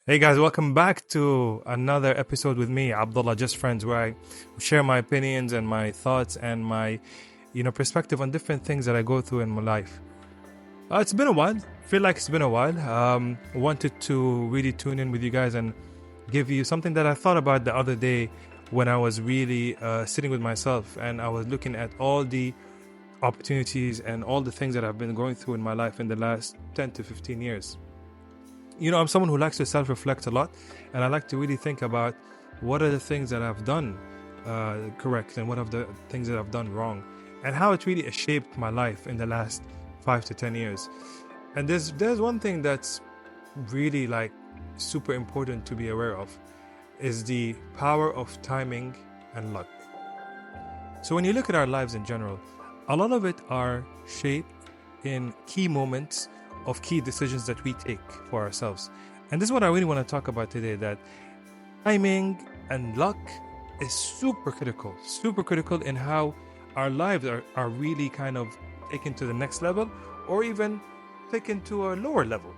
Hey guys, welcome back to another episode with me, Abdullah Just Friends, where I share my opinions and my thoughts and my, perspective on different things that I go through in my life. It's been a while. Feel like it's been a while. Wanted to really tune in with you guys and give you something that I thought about the other day when I was really sitting with myself and I was looking at all the opportunities and all the things that I've been going through in my life in the last 10 to 15 years. I'm someone who likes to self-reflect a lot, and I like to really think about what are the things that I've done correct and what are the things that I've done wrong, and how it really has shaped my life in the last 5 to 10 years. And there's one thing that's really like super important to be aware of is the power of timing and luck. So when you look at our lives in general, a lot of it are shaped in key moments of key decisions that we take for ourselves. And this is what I really want to talk about today, that timing and luck is super critical in how our lives are really kind of taken to the next level or even taken to a lower level.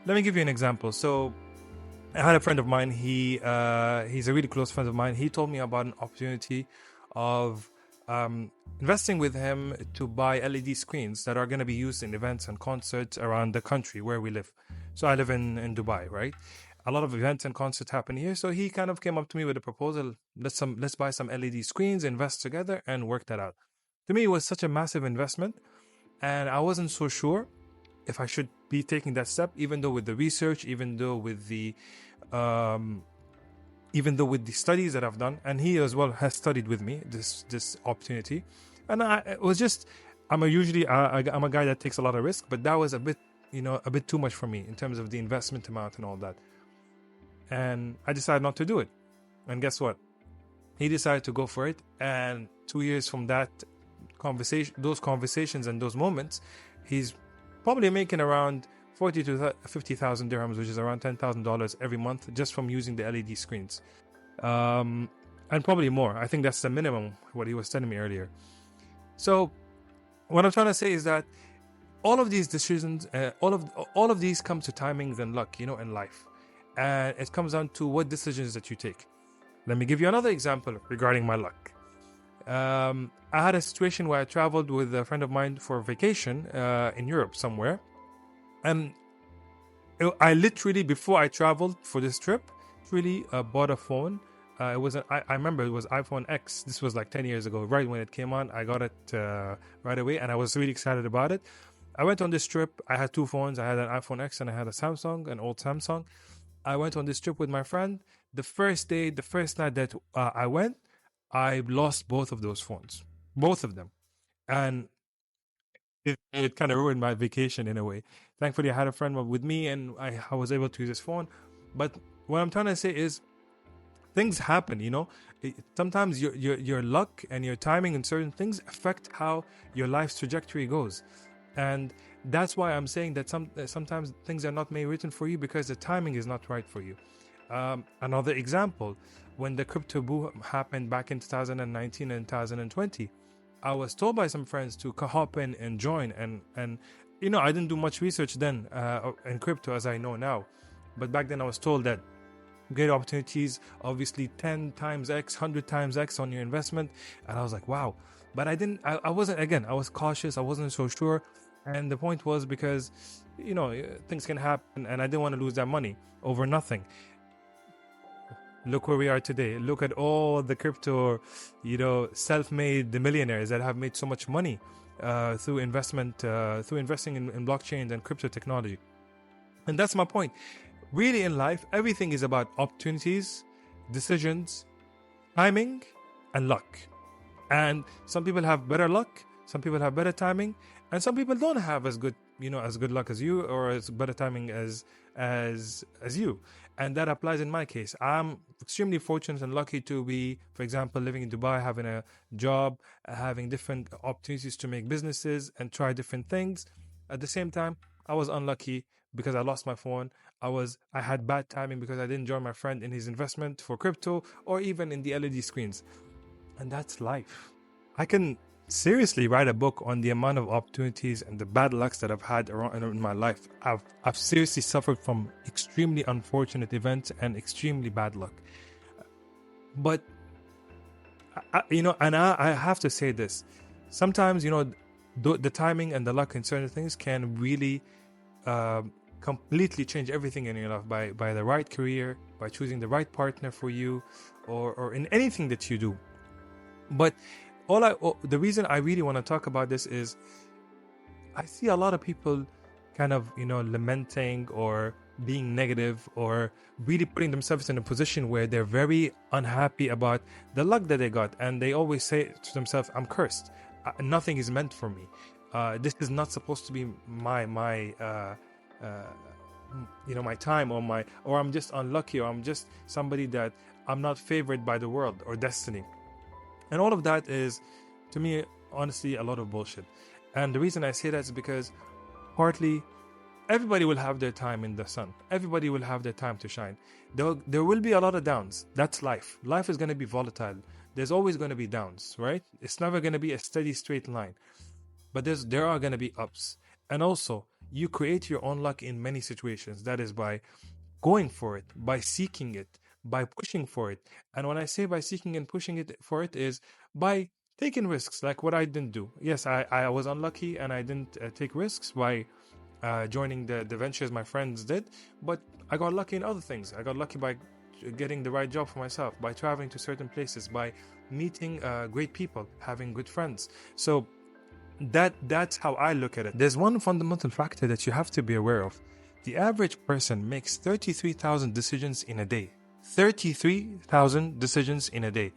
Let me give you an example. So I had a friend of mine, he's a really close friend of mine. He told me about an opportunity of investing with him to buy LED screens that are going to be used in events and concerts around the country where we live. So I live in Dubai, right? A lot of events and concerts happen here. So he kind of came up to me with a proposal. Let's buy some LED screens, invest together, and work that out. To me, it was such a massive investment, and I wasn't so sure if I should be taking that step, even though with the research, even though with the studies that I've done, and he as well has studied with me this opportunity, and it was just I'm a guy that takes a lot of risk, but that was a bit too much for me in terms of the investment amount and all that, and I decided not to do it. And guess what? He decided to go for it, and 2 years from that those conversations and those moments, he's probably making around 40 to 50,000 dirhams, which is around $10,000 every month, just from using the LED screens, and probably more. I think that's the minimum what he was telling me earlier. So what I'm trying to say is that all of these decisions, all of these come to timings and luck, in life, and it comes down to what decisions that you take. Let me give you another example regarding my luck. I had a situation where I traveled with a friend of mine for a vacation in Europe somewhere. And I literally, before I traveled for this trip, really bought a phone. I remember it was iPhone X. This was like 10 years ago, right when it came on. I got it right away, and I was really excited about it. I went on this trip. I had two phones. I had an iPhone X and I had a Samsung, an old Samsung. I went on this trip with my friend. The first night that I went, I lost both of those phones, both of them. And it kind of ruined my vacation in a way. Thankfully, I had a friend with me and I was able to use his phone. But what I'm trying to say is things happen, sometimes your luck and your timing and certain things affect how your life's trajectory goes. And that's why I'm saying that sometimes things are not made written for you because the timing is not right for you. Another example, when the crypto boom happened back in 2019 and 2020, I was told by some friends to hop in and join, and I didn't do much research then in crypto as I know now, but back then I was told that great opportunities, obviously 10 times X, 100 times X on your investment, and I was like, wow. But I wasn't, again, I was cautious, I wasn't so sure, and the point was because things can happen, and I didn't want to lose that money over nothing. Look where we are today. Look at all the crypto, self-made millionaires that have made so much money through investing in blockchains and crypto technology. And that's my point. Really, in life, everything is about opportunities, decisions, timing, and luck. And some people have better luck, some people have better timing, and some people don't have as good luck as you or as better timing as you. And that applies in my case. I'm extremely fortunate and lucky to be, for example, living in Dubai, having a job, having different opportunities to make businesses and try different things. At the same time, I was unlucky because I lost my phone. I had bad timing because I didn't join my friend in his investment for crypto or even in the LED screens. And that's life. I can seriously write a book on the amount of opportunities and the bad lucks that I've had around in my life. I've seriously suffered from extremely unfortunate events and extremely bad luck. But I have to say this. Sometimes, the timing and the luck in certain things can really completely change everything in your life by the right career, by choosing the right partner for you, or in anything that you do. But the reason I really want to talk about this is I see a lot of people kind of, lamenting or being negative or really putting themselves in a position where they're very unhappy about the luck that they got. And they always say to themselves, I'm cursed. Nothing is meant for me. This is not supposed to be my time, or I'm just unlucky, or I'm just somebody that I'm not favored by the world or destiny. And all of that is, to me, honestly, a lot of bullshit. And the reason I say that is because partly everybody will have their time in the sun. Everybody will have their time to shine. There will be a lot of downs. That's life. Life is going to be volatile. There's always going to be downs, right? It's never going to be a steady straight line. But there are going to be ups. And also, you create your own luck in many situations. That is by going for it, by seeking it, by pushing for it. And when I say by seeking and pushing it for it is by taking risks, like what I didn't do. Yes, I was unlucky and I didn't take risks by joining the ventures my friends did, but I got lucky in other things. I got lucky by getting the right job for myself, by traveling to certain places, by meeting great people, having good friends. So that's how I look at it. There's one fundamental factor that you have to be aware of. The average person makes 33,000 decisions in a day. 33,000 decisions in a day.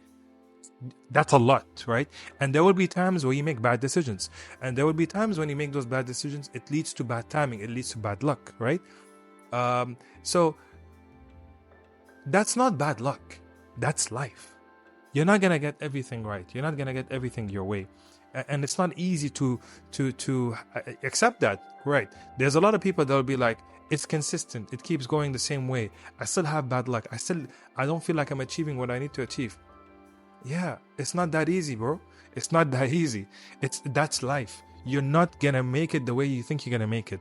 That's a lot, right? And there will be times where you make bad decisions. And there will be times when you make those bad decisions, it leads to bad timing. It leads to bad luck, right? So that's not bad luck. That's life. You're not going to get everything right. You're not going to get everything your way. And it's not easy to accept that, right? There's a lot of people that will be like, it's consistent. It keeps going the same way. I still have bad luck. I don't feel like I'm achieving what I need to achieve. Yeah, it's not that easy, bro. It's not that easy. That's life. You're not gonna make it the way you think you're gonna make it.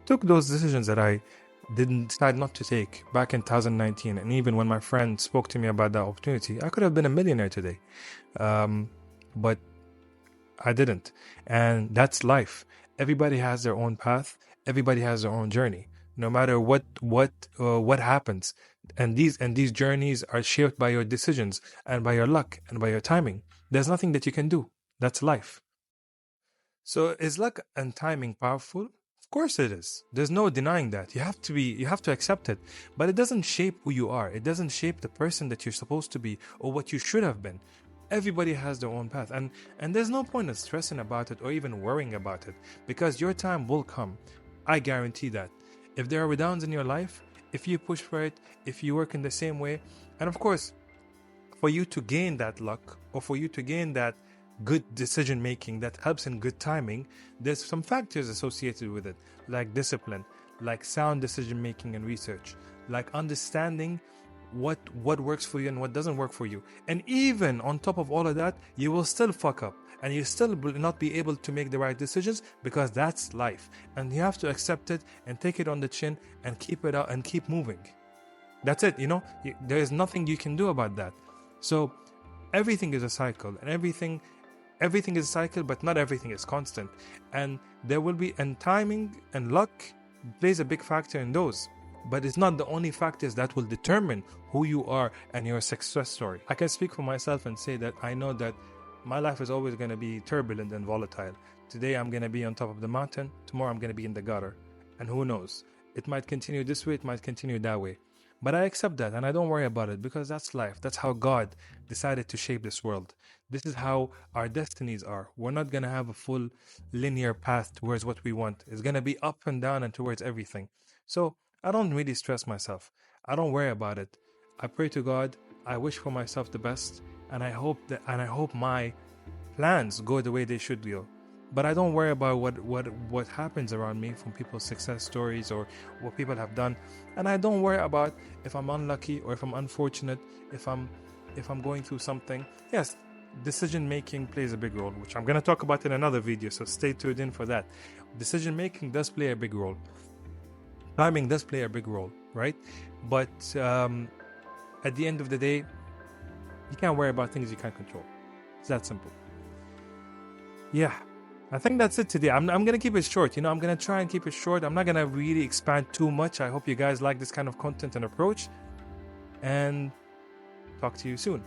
Took those decisions that I didn't decide not to take back in 2019, and even when my friend spoke to me about that opportunity, I could have been a millionaire today, but I didn't. And that's life. Everybody has their own path. Everybody has their own journey. No matter what happens, and these journeys are shaped by your decisions and by your luck and by your timing. There's nothing that you can do. That's life. So is luck and timing powerful? Of course it is. There's no denying that. You have to accept it. But it doesn't shape who you are. It doesn't shape the person that you're supposed to be or what you should have been. Everybody has their own path, and there's no point in stressing about it or even worrying about it, because your time will come. I guarantee that. If there are downs in your life, if you push for it, if you work in the same way, and of course, for you to gain that luck or for you to gain that good decision making that helps in good timing, there's some factors associated with it, like discipline, like sound decision making and research, like understanding what works for you and what doesn't work for you. And even on top of all of that, you will still fuck up and you still will not be able to make the right decisions, because that's life, and you have to accept it and take it on the chin and keep it out and keep moving. That's it. There is nothing you can do about that. So everything is a cycle, and everything is a cycle, but not everything is constant. And there will be, and timing and luck plays a big factor in those. But it's not the only factors that will determine who you are and your success story. I can speak for myself and say that I know that my life is always going to be turbulent and volatile. Today I'm going to be on top of the mountain. Tomorrow I'm going to be in the gutter. And who knows? It might continue this way, it might continue that way. But I accept that and I don't worry about it, because that's life. That's how God decided to shape this world. This is how our destinies are. We're not going to have a full linear path towards what we want. It's going to be up and down and towards everything. So I don't really stress myself. I don't worry about it. I pray to God. I wish for myself the best, and I hope my plans go the way they should go. But I don't worry about what happens around me from people's success stories or what people have done. And I don't worry about if I'm unlucky or if I'm unfortunate, if I'm going through something. Yes, decision making plays a big role, which I'm going to talk about in another video, so stay tuned in for that. Decision making does play a big role. Timing does play a big role, right? But at the end of the day, you can't worry about things you can't control. It's that simple. Yeah, I think that's it today. I'm going to keep it short. I'm going to try and keep it short. I'm not going to really expand too much. I hope you guys like this kind of content and approach. And talk to you soon.